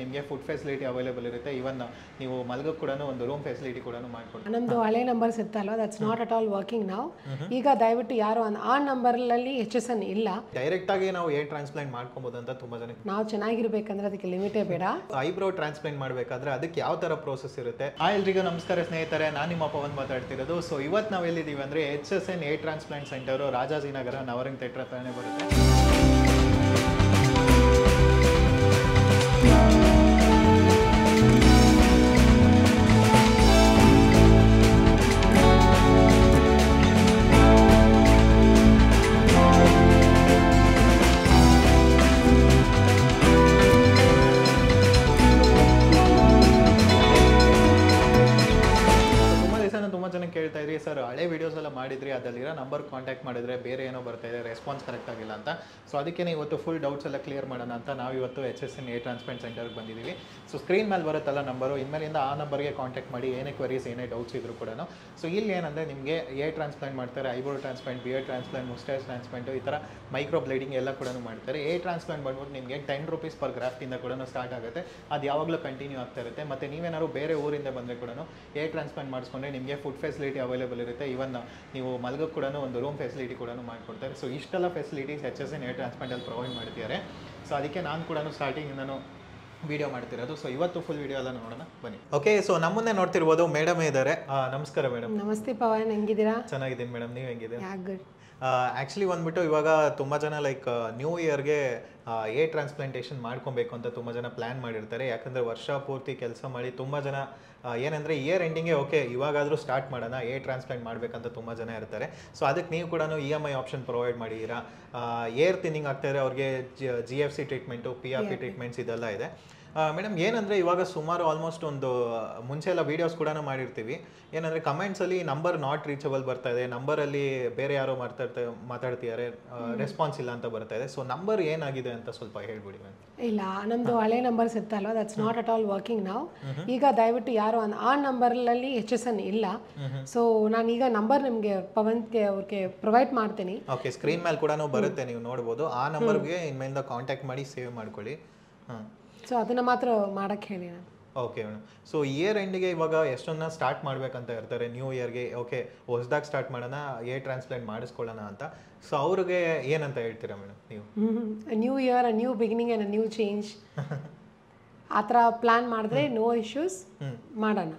ನಿಮಗೆ food facility available ಇರುತ್ತೆ. Even ನೀವು ಮಲಗಕ್ಕೆ ಕೂಡ ಒಂದು ರೂಮ್ ಫೆಸಿಲಿಟಿ ಕೂಡ ಮಾಡ್ಕೊಡ್ತೀವಿ. ನಮ್ಮದು ಹಳೆ ನಂಬರ್ಸ್ ಇತ್ತಲ್ವ, that's not at all working ನಾವು. ಈಗ ದಯವಿಟ್ಟು ಯಾರು ಆ ನಂಬರಲ್ಲಿ HSN ಇಲ್ಲ. ಡೈರೆಕ್ಟ್ ಆಗಿ ನಾವು ಏರ್ ಟ್ರಾನ್ಸ್ಪ್ಲಾಂಟ್ ಮಾಡ್ಕೊಬೋದು ಅಂತ ತುಂಬಾ ಜನ. ನಾವು ಚೆನ್ನಾಗಿರ್ಬೇಕಂದ್ರೆ ಅದಕ್ಕೆ ಲಿಮಿಟೇ ಬೇಡ. ಐಬ್ರೋ ಟ್ರಾನ್ಸ್ಪ್ಲಾಂಟ್ ಮಾಡಬೇಕಾದ್ರೆ ಅದಕ್ಕೆ ಯಾವ ತರ ಪ್ರೋಸೆಸ್ ಇರುತ್ತೆ? ಎಲ್ರಿಗೂ ನಮಸ್ಕಾರ ಸ್ನೇಹಿತರೆ, ನಾನು ನಿಮ್ಮ ಪವನ್ ಮಾತಾಡ್ತಿರೋದು. ಸೊ ಇವತ್ತು ನಾವು ಎಲ್ಲಿದ್ದೀವಿ ಅಂದರೆ HSN air transplant centre Rajajinagar Navrang theatre ಹತ್ರನೇ ಬರುತ್ತೆ. ಕೇಳ್ತಾ ಇದ್ರಿ ಸರ್, ಹಳೆ ವಿಡಿಯೋಸ್ ಎಲ್ಲ ಮಾಡಿದ್ರಿ, ಅದಲ್ಲಿರೋ ನಂಬರ್ ಕಾಂಟ್ಯಾಕ್ಟ್ ಮಾಡಿದ್ರೆ ಬೇರೆ ಏನೋ ಬರ್ತಾ ಇದೆ, ರೆಸ್ಪಾನ್ಸ್ ಕರೆಕ್ಟ್ ಆಗಿಲ್ಲ ಅಂತ. ಸೊ ಅದಕ್ಕೆ ಇವತ್ತು ಫುಲ್ ಡೌಟ್ಸ್ ಎಲ್ಲ ಕ್ಲಿಯರ್ ಮಾಡೋಣ ಅಂತ ನಾವು ಇವತ್ತು HSN ಏರ್ ಟ್ರಾನ್ಸ್ಪ್ಲಾಂಟ್ ಸೆಂಟರ್ಗೆ ಬಂದಿದ್ದೀವಿ. ಸೊ ಸ್ಕ್ರೀನ್ ಮೇಲೆ ಬರುತ್ತಲ್ಲ ನಂಬರು, ಇನ್ಮೇಲಿಂದ ಆ ನಂಬರ್ಗೆ ಕಾಂಟ್ಯಾಕ್ಟ್ ಮಾಡಿ ಏನೇ ಕ್ವರೀಸ್ ಏನೇ ಡೌಟ್ಸ್ ಇದ್ರು ಕೂಡ. ಸೊ ಇಲ್ಲಿ ಏನಂದರೆ ನಿಮಗೆ ಏರ್ ಟ್ರಾನ್ಸ್ಪ್ಲಾಂಟ್ ಮಾಡ್ತಾರೆ, eyebrow transplant, beer transplant, ಮುಸ್ಟಾಚ್ transplant, ಈ ಥರ ಮೈಕ್ರೋ ಬ್ಲೇಡಿಂಗ್ ಎಲ್ಲ ಕೂಡ ಮಾಡ್ತಾರೆ. ಏರ್ ಟ್ರಾನ್ಸ್ಪ್ಲಾಂಟ್ ಬಂದ್ಬಿಟ್ಟು ನಿಮಗೆ 10 ರೂಪೀಸ್ ಪರ್ ಗ್ರಾಫ್ಟಿಂದ ಕೂಡ ಸ್ಟಾರ್ಟ್ ಆಗುತ್ತೆ. ಅದು ಯಾವಾಗಲೂ ಕಂಟಿನ್ಯೂ ಆಗ್ತಾ ಇರುತ್ತೆ. ಮತ್ತು ನೀವೇನಾದ್ರು ಬೇರೆ ಊರಿಂದ ಬಂದರೆ ಕೂಡ ಏರ್ ಟ್ರಾನ್ಸ್ಪ್ಲಾಂಟ್ ಮಾಡಿಸ್ಕೊಂಡ್ರೆ ನಿಮಗೆ ಫುಡ್ ಫೆಸಿಲಿಟಿ ಅವೈಲೇಬಲ್ ಇರುತ್ತೆ. ಈವನ್ ನೀವು ಮಲಗಕ್ಕೆ ಕೂಡ ಒಂದು ರೂಮ್ ಫೆಸಿಲಿಟಿ ಕೂಡ ಮಾಡ್ಕೊಡ್ತಾರೆ. ಸೊ ಇಷ್ಟೆಲ್ಲ ಫೆಸಿಲಿಟೀಸ್ HSN ಏರ್ ಟ್ರಾನ್ಸ್ಪ್ಲಾಂಟಲ್ಲಿ ಪ್ರೊವೈಡ್ ಮಾಡ್ತಿದ್ದಾರೆ. ಸೊ ಅದಕ್ಕೆ ನಾನು ಕೂಡ ಸ್ಟಾರ್ಟಿಂಗಿಂದನೂ ವಿಡಿಯೋ ಮಾಡ್ತಿರೋದು. ಸೊ ಇವತ್ತು ಫುಲ್ ವಿಡಿಯೋ ಎಲ್ಲ ನೋಡೋಣ ಬನ್ನಿ. ಓಕೆ, ಸೊ ನಮ್ಮನ್ನೇ ನೋಡ್ತಿರ್ಬೋದು ಮೇಡಮ್ ಇದ್ದಾರೆ. ನಮಸ್ಕಾರ ಮೇಡಮ್. ನಮಸ್ತೆ ಪವನ್, ಹೆಂಗಿದ್ದೀರಾ? ಚೆನ್ನಾಗಿದ್ದೀನಿ ಮೇಡಮ್, ನೀವು ಹೆಂಗಿದ್ದೀರಾ? ಗುಡ್. ಆ್ಯಕ್ಚುಲಿ ಬಂದ್ಬಿಟ್ಟು ಇವಾಗ ತುಂಬ ಜನ ಲೈಕ್ ನ್ಯೂ ಇಯರ್ಗೆ ಏರ್ ಟ್ರಾನ್ಸ್ಪ್ಲಾಂಟೇಷನ್ ಮಾಡ್ಕೊಬೇಕು ಅಂತ ತುಂಬ ಜನ ಪ್ಲ್ಯಾನ್ ಮಾಡಿರ್ತಾರೆ. ಯಾಕಂದರೆ ವರ್ಷ ಪೂರ್ತಿ ಕೆಲಸ ಮಾಡಿ ತುಂಬ ಜನ ಏನಂದರೆ ಇಯರ್ ಎಂಡಿಂಗ್ಗೆ ಓಕೆ ಇವಾಗಾದರೂ ಸ್ಟಾರ್ಟ್ ಮಾಡೋಣ, ಏರ್ ಟ್ರಾನ್ಸ್ಪ್ಲಾಂಟ್ ಮಾಡಬೇಕಂತ ತುಂಬ ಜನ ಇರ್ತಾರೆ. ಸೊ ಅದಕ್ಕೆ ನೀವು ಕೂಡ EMI ಆಪ್ಷನ್ ಪ್ರೊವೈಡ್ ಮಾಡಿದ್ದೀರಾ. ಏರ್ ಥಿನ್ನಿಂಗ್ ಆಗ್ತಾಯಿದ್ರೆ ಅವ್ರಿಗೆ GFC ಟ್ರೀಟ್ಮೆಂಟು, PRP ಟ್ರೀಟ್ಮೆಂಟ್ಸ್ ಇದೆಲ್ಲ ಇದೆ. ಮೇಡಮ್ ಏನಂದರೆ ಇವಾಗ ಸುಮಾರು ಆಲ್ಮೋಸ್ಟ್ ಒಂದು ಮುಂಚೆ ಎಲ್ಲ ವೀಡಿಯೋಸ್ ಕೂಡ ಮಾಡಿರ್ತೀವಿ. ಏನಂದರೆ ಕಮೆಂಟ್ಸಲ್ಲಿ ನಂಬರ್ ನಾಟ್ ರೀಚಬಲ್ ಬರ್ತಾ ಇದೆ, ನಂಬರಲ್ಲಿ ಬೇರೆ ಯಾರೋ ಮಾತಾಡ್ತಿದ್ದಾರೆ, ರೆಸ್ಪಾನ್ಸ್ ಇಲ್ಲ ಅಂತ ಬರ್ತಾ ಇದೆ. ಸೊ ನಂಬರ್ ಏನಾಗಿದೆ ಅಂತ ಸ್ವಲ್ಪ ಹೇಳ್ಬಿಡಿ ಮ್ಯಾಮ್. ಇಲ್ಲ, ನಮ್ಮದು ಹಳೆ ನಂಬರ್ಸ್ ಇತ್ತಲ್ವ, that's not at all working ನಾವು. ಈಗ ದಯವಿಟ್ಟು ಯಾರು ಆ ನಂಬರಲ್ಲಿ HSN ಇಲ್ಲ. ಸೊ ನಾನೀಗ ನಂಬರ್ ನಿಮಗೆ ಪವನ್ಗೆ ಅವ್ರಿಗೆ ಪ್ರೊವೈಡ್ ಮಾಡ್ತೀನಿ. ಓಕೆ, ಸ್ಕ್ರೀನ್ ಮೇಲೆ ಕೂಡ ಬರುತ್ತೆ, ನೀವು ನೋಡ್ಬೋದು. ಆ ನಂಬರ್ಗೆ ಇನ್ಮೇಲಿಂದ ಕಾಂಟ್ಯಾಕ್ಟ್ ಮಾಡಿ ಸೇವ್ ಮಾಡ್ಕೊಳ್ಳಿ. ಸೊ ಅದನ್ನ ಮಾತ್ರ ಮಾಡಕ್ಕೆ ಹೇಳಿ ನಾನು. Okay madam. ಸೊ ಇಯರ್ ಎಂಡಿಗೆ ಇವಾಗ ಎಷ್ಟೊಂದು ಸ್ಟಾರ್ಟ್ ಮಾಡ್ಬೇಕಂತ ಇರ್ತಾರೆ ನ್ಯೂ ಇಯರ್ಗೆ. ಓಕೆ ಹೊಸದಾಗಿ ಸ್ಟಾರ್ಟ್ ಮಾಡೋಣ, ಏರ್ ಟ್ರಾನ್ಸ್ಪ್ಲಾಂಟ್ ಮಾಡಿಸ್ಕೊಳ್ಳೋಣ ಅಂತ. ಸೊ ಅವ್ರಿಗೆ ಏನಂತ ಹೇಳ್ತೀರಾ ಮೇಡಮ್ ನೀವು? New year, new beginning and new change ಆ ಥರ ಪ್ಲ್ಯಾನ್ ಮಾಡಿದ್ರೆ ನೋ ಇಶ್ಯೂಸ್, ಮಾಡೋಣ.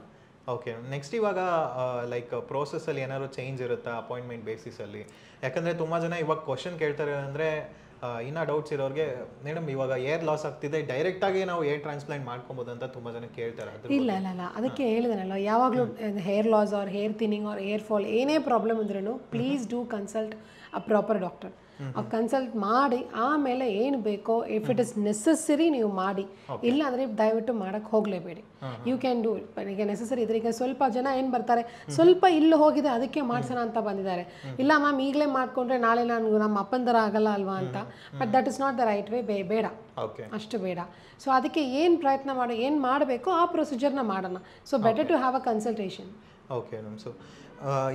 ಓಕೆ, ನೆಕ್ಸ್ಟ್ ಇವಾಗ ಲೈಕ್ ಪ್ರೋಸೆಸ್ಸಲ್ಲಿ ಏನಾದ್ರು ಚೇಂಜ್ ಇರುತ್ತಾ ಅಪಾಯಿಂಟ್ಮೆಂಟ್ ಬೇಸಿಸಲ್ಲಿ? ಯಾಕಂದರೆ ತುಂಬ ಜನ ಇವಾಗ ಕ್ವಶನ್ ಕೇಳ್ತಾರೆ ಅಂದರೆ ಇನ್ನೂ ಡೌಟ್ಸ್ ಇರೋರಿಗೆ, ಮೇಡಮ್ ಇವಾಗ ಏರ್ ಲಾಸ್ ಆಗ್ತಿದೆ, ಡೈರೆಕ್ಟಾಗಿ ನಾವು ಏರ್ ಟ್ರಾನ್ಸ್ಪ್ಲಾಂಟ್ ಮಾಡ್ಕೊಬೋದು ಅಂತ ತುಂಬ ಜನ ಕೇಳ್ತಾರೆ. ಇಲ್ಲ ಇಲ್ಲ ಇಲ್ಲ, ಅದಕ್ಕೆ ಹೇಳಿದನಲ್ಲ, ಯಾವಾಗಲೂ hair loss or hair thinning or hair fall ಏನೇ ಪ್ರಾಬ್ಲಮ್ ಇದ್ರೂ please do consult a proper doctor. Consult ಮಾಡಿ ಆಮೇಲೆ ಏನು ಬೇಕೋ ಇಫ್ ಇಟ್ ಇಸ್ ನೆಸೆಸರಿ ನೀವು ಮಾಡಿ, ಇಲ್ಲ ಅಂದರೆ ದಯವಿಟ್ಟು ಮಾಡೋಕ್ಕೆ ಹೋಗಲೇಬೇಡಿ. You can do it. ಈಗ ನೆಸೆಸರಿ ಇದ್ರೆ, ಈಗ ಸ್ವಲ್ಪ ಜನ ಏನು ಬರ್ತಾರೆ, ಸ್ವಲ್ಪ ಇಲ್ಲಿ ಹೋಗಿದೆ ಅದಕ್ಕೆ ಮಾಡ್ಸೋಣ ಅಂತ ಬಂದಿದ್ದಾರೆ. ಇಲ್ಲ ಮ್ಯಾಮ್ ಈಗಲೇ ಮಾಡಿಕೊಂಡ್ರೆ ನಾಳೆ ನಾನು ನಮ್ಮ ಅಪ್ಪನ ಥರ ಆಗಲ್ಲ ಅಲ್ವಾ ಅಂತ. But that is not the right way. ಬೇಡ, ಅಷ್ಟು ಬೇಡ. ಸೊ ಅದಕ್ಕೆ ಏನು ಪ್ರಯತ್ನ ಮಾಡಿ ಏನು ಮಾಡಬೇಕು ಆ ಪ್ರೊಸೀಜರ್ನ ಮಾಡೋಣ. So better to have a consultation. Okay madam. So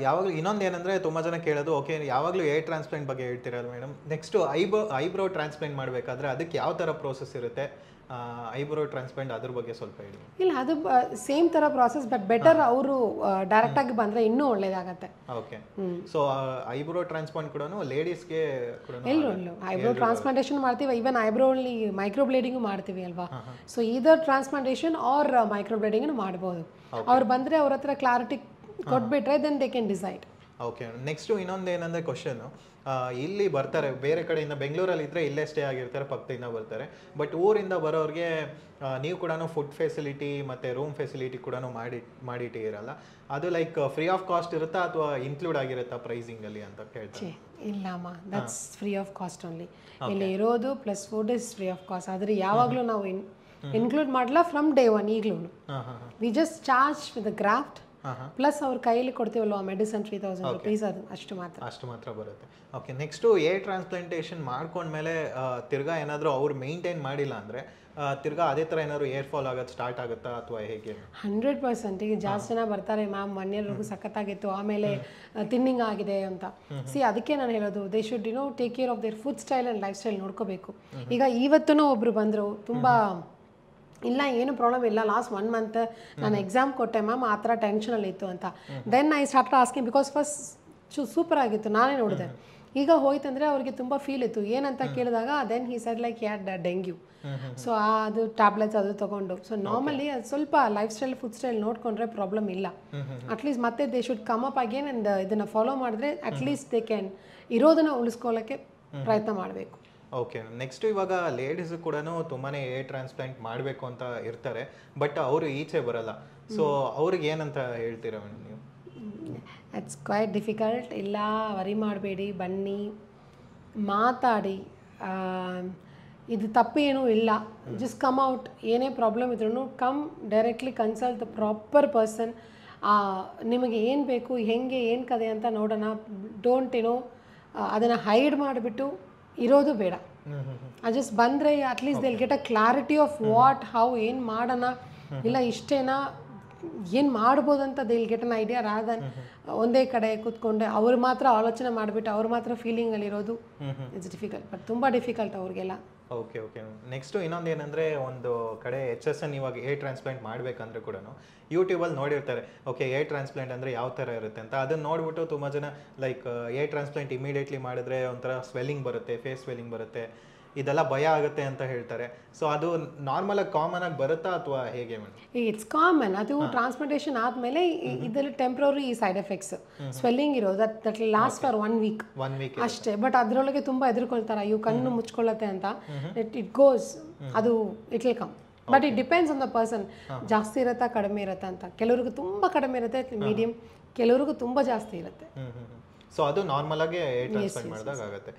ಯಾವಾಗಲೂ ಇನ್ನೊಂದು ಏನಂದರೆ ತುಂಬ ಜನ ಕೇಳೋದು, ಓಕೆ ಯಾವಾಗಲೂ ಏರ್ ಟ್ರಾನ್ಸ್ಪ್ಲಾಂಟ್ ಬಗ್ಗೆ ಹೇಳ್ತೀರಲ್ಲ ಮೇಡಮ್, ನೆಕ್ಸ್ಟು ಐಬ್ರೋ ಟ್ರಾನ್ಸ್ಪ್ಲಾಂಟ್ ಮಾಡಬೇಕಾದ್ರೆ ಅದಕ್ಕೆ ಯಾವ ಥರ ಪ್ರೋಸೆಸ್ ಇರುತ್ತೆ? ಐಬ್ರೋ ಟ್ರಾನ್ಸ್ಪ್ಲಾಂಟ್ ಅದ್ರ ಬಗ್ಗೆ ಸ್ವಲ್ಪ ಹೇಳಿ. ಇಲ್ಲ, ಅದು ಸೇಮ್ ಥರ ಪ್ರಾಸೆಸ್, ಬಟ್ ಬೆಟರ್ ಅವರು ಡೈರೆಕ್ಟಾಗಿ ಬಂದರೆ ಇನ್ನೂ ಒಳ್ಳೇದಾಗತ್ತೆ. ಓಕೆ, ಸೊ ಐಬ್ರೋ ಟ್ರಾನ್ಸ್ಪ್ಲಾಂಟ್ ಕೂಡ ಲೇಡೀಸ್ಗೆ ಎಲ್ಲರೂ ಐಬ್ರೋ ಟ್ರಾನ್ಸ್ಪ್ಲಾಂಟೇಷನ್ ಮಾಡ್ತೀವಿ. ಈವನ್ ಐಬ್ರೋಲ್ಲಿ ಮೈಕ್ರೋ ಬ್ಲೇಡಿಂಗು ಮಾಡ್ತೀವಿ ಅಲ್ವಾ. ಸೊ ಇದರ್ ಟ್ರಾನ್ಸ್ಪ್ಲಾಂಟೇಷನ್ ಆರ್ ಮೈಕ್ರೋ ಬ್ಲೇಡಿಂಗ್ ಮಾಡ್ಬೋದು. ಅವ್ರು ಬಂದರೆ ಅವ್ರ ಹತ್ರ ಕ್ಲಾರಿಟಿ ಕೊಟ್ಬಿಟ್ರೆ then they can decide. Okay, next ಇನ್ನೊಂದು ಏನಂದರೆ ಕ್ವಶನು, ಇಲ್ಲಿ ಬರ್ತಾರೆ ಬೇರೆ ಕಡೆಯಿಂದ, ಬೆಂಗಳೂರಲ್ಲಿ ಇದ್ದರೆ ಇಲ್ಲೇ ಸ್ಟೇ ಆಗಿರ್ತಾರೆ, ಪಕ್ಕದಿಂದ ಬರ್ತಾರೆ. ಬಟ್ ಊರಿಂದ ಬರೋರಿಗೆ ನೀವು ಕೂಡ ಫುಡ್ ಫೆಸಿಲಿಟಿ ಮತ್ತು ರೂಮ್ ಫೆಸಿಲಿಟಿ ಕೂಡ ಮಾಡಿಟ್ಟಿರಲ್ಲ. ಅದು ಲೈಕ್ ಫ್ರೀ ಆಫ್ ಕಾಸ್ಟ್ ಇರುತ್ತಾ ಅಥವಾ ಇನ್ಕ್ಲೂಡ್ ಆಗಿರುತ್ತಾ ಪ್ರೈಸಿಂಗಲ್ಲಿ ಅಂತ ಕೇಳ್ತಾರೆ? ಇಲ್ಲಮ್ಮ, that's free of cost only. ಇಲ್ಲಿ ಇರೋದು plus food is free of cost. ಆದರೆ ಯಾವಾಗಲೂ ನಾವು ಇನ್ಕ್ಲೂಡ್ ಮಾಡಲ್ಲ ಫ್ರಮ್ ಡೇ ಒನ್. ಈಗಲೂ we just charge with the graft plus ಅವ್ರ ಕೈಯಲ್ಲಿ ಕೊಡ್ತೀವಲ್ವ ಮೆಡಿಸನ್ 3000 ರೂಪೀಸ್, ಅದು ಅಷ್ಟು ಮಾತ್ರ ಬರುತ್ತೆ. ಓಕೆ, ನೆಕ್ಸ್ಟು ಏರ್ ಟ್ರಾನ್ಸ್ಪ್ಲಾಂಟೇಷನ್ ಮಾಡ್ಕೊಂಡ್ಮೇಲೆ ತಿರ್ಗಾ ಏನಾದರೂ ಅವ್ರು ಮೇಂಟೈನ್ ಮಾಡಿಲ್ಲ ಅಂದರೆ ತಿರ್ಗಾ ಅದೇ ಥರ ಏನಾದ್ರು ಏರ್ ಫಾಲ್ ಆಗೋದು ಸ್ಟಾರ್ಟ್ ಆಗುತ್ತಾ ಅಥವಾ ಹೇಗೆ? 100%. ಈಗ ಜಾಸ್ತಿ ಜನ ಬರ್ತಾರೆ, ಮ್ಯಾಮ್ 1 ಇಯರ್ವರೆಗೂ ಸಖತ್ತಾಗಿತ್ತು, ಆಮೇಲೆ ತಿನ್ನಿಂಗ್ ಆಗಿದೆ ಅಂತ. ಅದಕ್ಕೆ ನಾನು ಹೇಳೋದು, they should take care of their food style and life style ನೋಡ್ಕೋಬೇಕು. ಈಗ ಇವತ್ತೂ ಒಬ್ರು ಬಂದರು, ತುಂಬ ಇಲ್ಲ ಏನು ಪ್ರಾಬ್ಲಮ್ ಇಲ್ಲ, ಲಾಸ್ಟ್ 1 ಮಂತ್ ನಾನು ಎಕ್ಸಾಮ್ ಕೊಟ್ಟೆ ಮ್ಯಾಮ್, ಆ ಥರ ಟೆನ್ಷನಲ್ಲಿ ಇತ್ತು ಅಂತ. Then I start asking, because first super ಆಗಿತ್ತು, ನಾನೇ ನೋಡಿದೆ. ಈಗ ಹೋಯ್ತಂದರೆ ಅವ್ರಿಗೆ ತುಂಬ ಫೀಲ್ ಇತ್ತು. ಏನಂತ ಕೇಳಿದಾಗ then he said like had dengue. So ಅದು ಟ್ಯಾಬ್ಲೆಟ್ಸ್ ಅದು ತೊಗೊಂಡು. ಸೊ ನಾರ್ಮಲಿ ಅದು ಸ್ವಲ್ಪ ಲೈಫ್ ಸ್ಟೈಲ್ ಫುಡ್ ಸ್ಟೈಲ್ ನೋಡಿಕೊಂಡ್ರೆ ಪ್ರಾಬ್ಲಮ್ ಇಲ್ಲ. ಅಟ್ಲೀಸ್ಟ್ ಮತ್ತೆ they should come up again and ಇದನ್ನು ಫಾಲೋ ಮಾಡಿದ್ರೆ ಅಟ್ಲೀಸ್ಟ್ ದೇ ಕ್ಯಾನ್ ಇರೋದನ್ನು ಉಳಿಸ್ಕೊಳ್ಳೋಕ್ಕೆ ಪ್ರಯತ್ನ ಮಾಡಬೇಕು. ಓಕೆ, ನೆಕ್ಸ್ಟ್ ಇವಾಗ ಲೇಡೀಸ್ ಕೂಡ ತುಂಬಾ ಏರ್ ಟ್ರಾನ್ಸ್ಪ್ಲಾಂಟ್ ಮಾಡಬೇಕು ಅಂತ ಇರ್ತಾರೆ, ಬಟ್ ಅವರು ಈಚೆ ಬರಲ್ಲ. ಸೊ ಅವ್ರಿಗೆ ಏನಂತ ಹೇಳ್ತೀರಾ ಮೇಡಮ್ ನೀವು? It's quite difficult. ಇಲ್ಲ, ವರಿ ಮಾಡಬೇಡಿ, ಬನ್ನಿ ಮಾತಾಡಿ, ಇದು ತಪ್ಪೇನೂ ಇಲ್ಲ. Just come out. ಏನೇ ಪ್ರಾಬ್ಲಮ್ ಇದ್ರೂ come directly consult the proper person. ನಿಮಗೆ ಏನು ಬೇಕು, ಹೆಂಗೆ ಏನು ಕದೆ ಅಂತ ನೋಡೋಣ. ಡೋಂಟ್ ಅದನ್ನು ಹೈಡ್ ಮಾಡಿಬಿಟ್ಟು ಇರೋದು ಬೇಡ. ಜಸ್ಟ್ ಬಂದರೆ at least they'll get a clarity of what how ಏನು ಮಾಡೋಣ, ಇಲ್ಲ ಇಷ್ಟೇನಾ, ಏನು ಮಾಡ್ಬೋದು ಅಂತ ದಿಲ್ ಗೆಟ್ ಅನ್ ಐಡಿಯಾ. ರಾದನ್ ಒಂದೇ ಕಡೆ ಕೂತ್ಕೊಂಡೆ ಅವ್ರು ಮಾತ್ರ ಆಲೋಚನೆ ಮಾಡಿಬಿಟ್ಟು ಅವ್ರು ಮಾತ್ರ ಫೀಲಿಂಗಲ್ಲಿರೋದು ಇಟ್ಸ್ ಡಿಫಿಕಲ್ಟ್. ಬಟ್ ತುಂಬ ಡಿಫಿಕಲ್ಟ್ ಅವ್ರಿಗೆಲ್ಲ. Okay okay. ನೆಕ್ಸ್ಟು ಇನ್ನೊಂದು ಏನಂದರೆ, ಒಂದು ಕಡೆ HSN ಇವಾಗ ಏರ್ ಟ್ರಾನ್ಸ್ಪ್ಲಾಂಟ್ ಮಾಡಬೇಕಂದ್ರೆ ಕೂಡ ಯೂಟ್ಯೂಬಲ್ಲಿ ನೋಡಿರ್ತಾರೆ, ಓಕೆ ಏರ್ ಟ್ರಾನ್ಸ್ಪ್ಲಾಂಟ್ ಅಂದರೆ ಯಾವ ಥರ ಇರುತ್ತೆ ಅಂತ. ಅದನ್ನು ನೋಡಿಬಿಟ್ಟು ತುಂಬ ಜನ ಲೈಕ್ ಏರ್ ಟ್ರಾನ್ಸ್ಪ್ಲಾಂಟ್ ಇಮಿಡಿಯೇಟ್ಲಿ ಮಾಡಿದ್ರೆ ಒಂಥರ ಸ್ವೆಲ್ಲಿಂಗ್ ಬರುತ್ತೆ, ಫೇಸ್ ಸ್ವೆಲ್ಲಿಂಗ್ ಬರುತ್ತೆ, ಇದೆಲ್ಲ ಭಯ ಆಗುತ್ತೆ ಅಂತ ಹೇಳ್ತಾರೆ. ಸೊ ಅದು ನಾರ್ಮಲಾಗಿ ಕಾಮನ್ ಆಗಿ ಬರುತ್ತಾ ಅಥವಾ ಹೇಗೆ ಮೇಡಮ್? It's common. ಅದು ಟ್ರಾನ್ಸ್ಪ್ಲಾಂಟೇಷನ್ ಆದಮೇಲೆ ಇದರಲ್ಲಿ ಟೆಂಪ್ರರಿ ಸೈಡ್ ಎಫೆಕ್ಟ್ಸ್ ಸ್ವೆಲ್ಲಿಂಗ್ ಇರೋದು ದಟ್ ಲಾಸ್ಟ್ ಫಾರ್ 1 ವೀಕ್ ಅಷ್ಟೇ. ಬಟ್ ಅದರೊಳಗೆ ತುಂಬ ಎದುರ್ಕೊಳ್ತಾರೆ, ಇವು ಕಣ್ಣು ಮುಚ್ಕೊಳ್ಳುತ್ತೆ ಅಂತ. ಇಟ್ ಗೋಸ್, ಅದು it will come. But it depends on the person. ಜಾಸ್ತಿ ಇರುತ್ತಾ ಕಡಿಮೆ ಇರುತ್ತಾ ಅಂತ. ಕೆಲವ್ರಿಗೂ ತುಂಬ ಕಡಿಮೆ ಇರುತ್ತೆ, ಮೀಡಿಯಂ, ಕೆಲವ್ರಿಗೂ ತುಂಬ ಜಾಸ್ತಿ ಇರುತ್ತೆ. ಸೊ ಅದು ನಾರ್ಮಲ್ ಆಗಿ ಏರ್ ಟ್ರಾನ್ಸ್ಪ್ಲಾಂಟ್ ಮಾಡಿದಾಗ ಆಗುತ್ತೆ.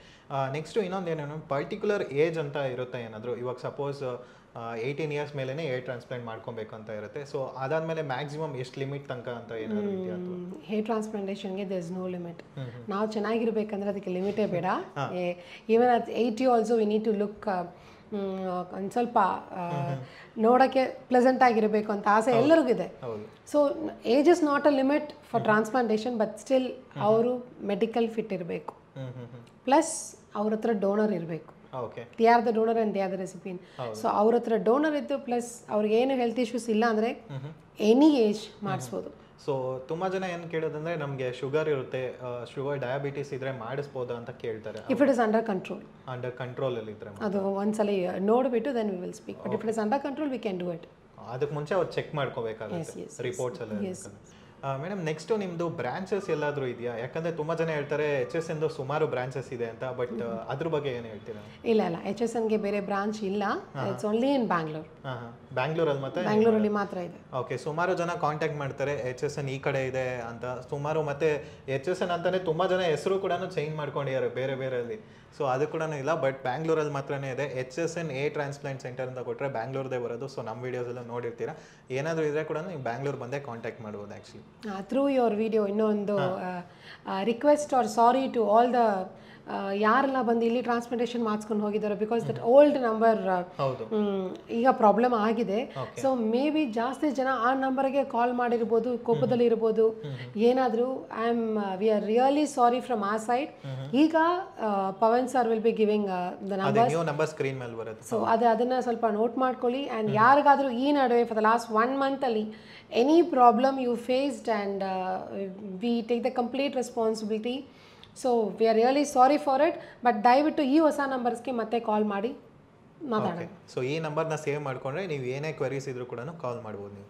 ನೆಕ್ಸ್ಟ್ ಇನ್ನೊಂದು ಏನೇನು ಪರ್ಟಿಕ್ಯುಲರ್ ಏಜ್ ಅಂತ ಇರುತ್ತೆ ಏನಾದರೂ? ಇವಾಗ ಸಪೋಸ್ 18 ಇಯರ್ಸ್ ಮೇಲೇ ಏರ್ ಟ್ರಾನ್ಸ್ಪ್ಲಾಂಟ್ ಮಾಡ್ಕೊಬೇಕು ಅಂತ ಇರುತ್ತೆ. ಸೊ ಅದಾದಮೇಲೆ ಮ್ಯಾಕ್ಸಿಮಮ್ ಎಷ್ಟು ಲಿಮಿಟ್ ತನಕ ಅಂತ ಏನಾದರೂ ಇದೆಯಾ? ಹೇರ್ ಟ್ರಾನ್ಸ್ಪ್ಲಾಂಟೇಷನ್ಗೆ ದೇರ್ ಇಸ್ ನೋ ಲಿಮಿಟ್. ನಾವು ಚೆನ್ನಾಗಿರ್ಬೇಕಂದ್ರೆ ಅದಕ್ಕೆ ಲಿಮಿಟೇ ಬೇಡ. Even at 80 also we need to look ಒಂದು ಸ್ವಲ್ಪ ನೋಡೋಕ್ಕೆ ಪ್ಲೆಸೆಂಟ್ ಆಗಿರಬೇಕು ಅಂತ ಆಸೆ ಎಲ್ಲರಿಗೂ ಇದೆ. So age is not a limit for transplantation, but still ಅವರು ಮೆಡಿಕಲ್ ಫಿಟ್ ಇರಬೇಕು, ಪ್ಲಸ್ ಅವ್ರ ಹತ್ರ ಡೋನರ್ ಇರಬೇಕು. They are the donor and they are the recipient. So ಅವ್ರ ಹತ್ರ ಡೋನರ್ ಇದ್ದು ಪ್ಲಸ್ ಅವ್ರಿಗೆ ಏನು ಹೆಲ್ತ್ ಇಶ್ಯೂಸ್ ಇಲ್ಲ ಅಂದರೆ ಎನಿ ಏಜ್ ಮಾಡಿಸ್ಬೋದು. ಸೊ ತುಂಬ ಜನ ಏನು ಕೇಳೋದಂದ್ರೆ, ನಮಗೆ ಶುಗರ್ ಇರುತ್ತೆ, ಶುಗರ್ ಡಯಾಬಿಟಿಸ್ ಇದ್ರೆ ಮಾಡಿಸ್ಬೋದಾ ಅಂತ ಕೇಳ್ತಾರೆ. If it is under control, under ಕಂಟ್ರೋಲಲ್ಲಿ ಇದ್ರೆ ಅದು ಒಂದ್ಸಲ ನೋಡಿಬಿಟ್ಟು then we will speak. But if it is under control we can do it. ಅದಕ್ಕೆ ಮುಂಚೆ ಅವ್ರು ಚೆಕ್ ಮಾಡ್ಕೋಬೇಕಾಗುತ್ತೆ ರಿಪೋರ್ಟ್ಸ್ ಎಲ್ಲ. ಮೇಡಮ್ ನೆಕ್ಸ್ಟು ನಿಮ್ಮದು ಬ್ರಾಂಚಸ್ ಎಲ್ಲಾದರೂ ಇದೆಯಾ? ಯಾಕಂದರೆ ತುಂಬ ಜನ ಹೇಳ್ತಾರೆ HSN ಸುಮಾರು ಬ್ರಾಂಚಸ್ ಇದೆ ಅಂತ, ಬಟ್ ಅದ್ರ ಬಗ್ಗೆ ಏನು ಹೇಳ್ತೀರಾ? ಇಲ್ಲ ಇಲ್ಲ, HSNಗೆ ಬೇರೆ ಬ್ರಾಂಚ್ ಇಲ್ಲ. It's only in Bangalore. ಬ್ಯಾಂಗ್ಳೂರಲ್ಲಿ ಮತ್ತೆ ಬ್ಯಾಂಗ್ಳೂರಲ್ಲಿ ಮಾತ್ರ ಇದೆ. ಓಕೆ. ಸುಮಾರು ಜನ ಕಾಂಟ್ಯಾಕ್ಟ್ ಮಾಡ್ತಾರೆ HSN ಈ ಕಡೆ ಇದೆ ಅಂತ ಸುಮಾರು, ಮತ್ತೆ HSN ಅಂತಾನೆ ತುಂಬ ಜನ ಹೆಸರು ಕೂಡ ಚೇಂಜ್ ಮಾಡ್ಕೊಂಡಿದ್ದಾರೆ ಬೇರೆ ಬೇರೆಯಲ್ಲಿ. ಸೊ ಅದು ಕೂಡ ಇಲ್ಲ, ಬಟ್ ಬ್ಯಾಂಗ್ಳೂರಲ್ಲಿ ಮಾತ್ರನೇ ಇದೆ. HSN ಏರ್ ಟ್ರಾನ್ಸ್ಪ್ಲಾಂಟ್ ಸೆಂಟರ್ ಅಂತ ಕೊಟ್ಟರೆ ಬ್ಯಾಂಗ್ಳೂರ್ದೇ ಬರೋದು. ಸೊ ನಮ್ಮ ವೀಡಿಯೋಸ್ ಎಲ್ಲ ನೋಡಿರ್ತೀರಾ. ಏನಾದರೂ ಇದ್ರೆ ಕೂಡ ನೀವು ಬ್ಯಾಂಗ್ಳೂರ್ ಬಂದೇ ಕಾಂಟ್ಯಾಕ್ಟ್ ಮಾಡ್ಬೋದು. ಆ್ಯಕ್ಚುಲಿ ಥ್ರೂ ಯುವರ್ ವಿಡಿಯೋ ಇನ್ನೊಂದು request are sorry to all the ಯಾರೆಲ್ಲ ಬಂದು ಇಲ್ಲಿ ಟ್ರಾನ್ಸ್ಪ್ಲಾಂಟೇಷನ್ ಮಾಡಿಸ್ಕೊಂಡು ಹೋಗಿದ್ದಾರೆ, ಬಿಕಾಸ್ ದಟ್ ಓಲ್ಡ್ ನಂಬರ್ ಈಗ ಪ್ರಾಬ್ಲಮ್ ಆಗಿದೆ. ಸೊ ಮೇ ಬಿ ಜಾಸ್ತಿ ಜನ ಆ ನಂಬರ್ಗೆ ಕಾಲ್ ಮಾಡಿರ್ಬೋದು, ಕೋಪದಲ್ಲಿ ಇರ್ಬೋದು, ಏನಾದರೂ. We are really sorry from ಆ ಸೈಡ್. ಈಗ Pavan sir will be giving the number screen ಮೇಲೆ ಬರುತ್ತೆ. ಸೊ ಅದನ್ನು ಸ್ವಲ್ಪ ನೋಟ್ ಮಾಡ್ಕೊಳ್ಳಿ. ಆ್ಯಂಡ್ ಯಾರಿಗಾದರೂ ಈ ನಡುವೆ ಫಾರ್ ದ ಲಾಸ್ಟ್ 1 ಮಂತಲ್ಲಿ any problem you faced and we take the complete responsibility. So we are really sorry for it. But ದಯವಿಟ್ಟು ಈ ಹೊಸ ನಂಬರ್ಸ್ಗೆ ಮತ್ತೆ ಕಾಲ್ ಮಾಡಿ ಮಾತಾಡೋಣ. ಸೊ ಈ ನಂಬರ್ನ ಸೇವ್ ಮಾಡಿಕೊಂಡ್ರೆ ನೀವು ಏನೇ ಕ್ವೆರೀಸ್ ಇದ್ರೂ ಕೂಡ ಕಾಲ್ ಮಾಡ್ಬೋದು ನೀವು.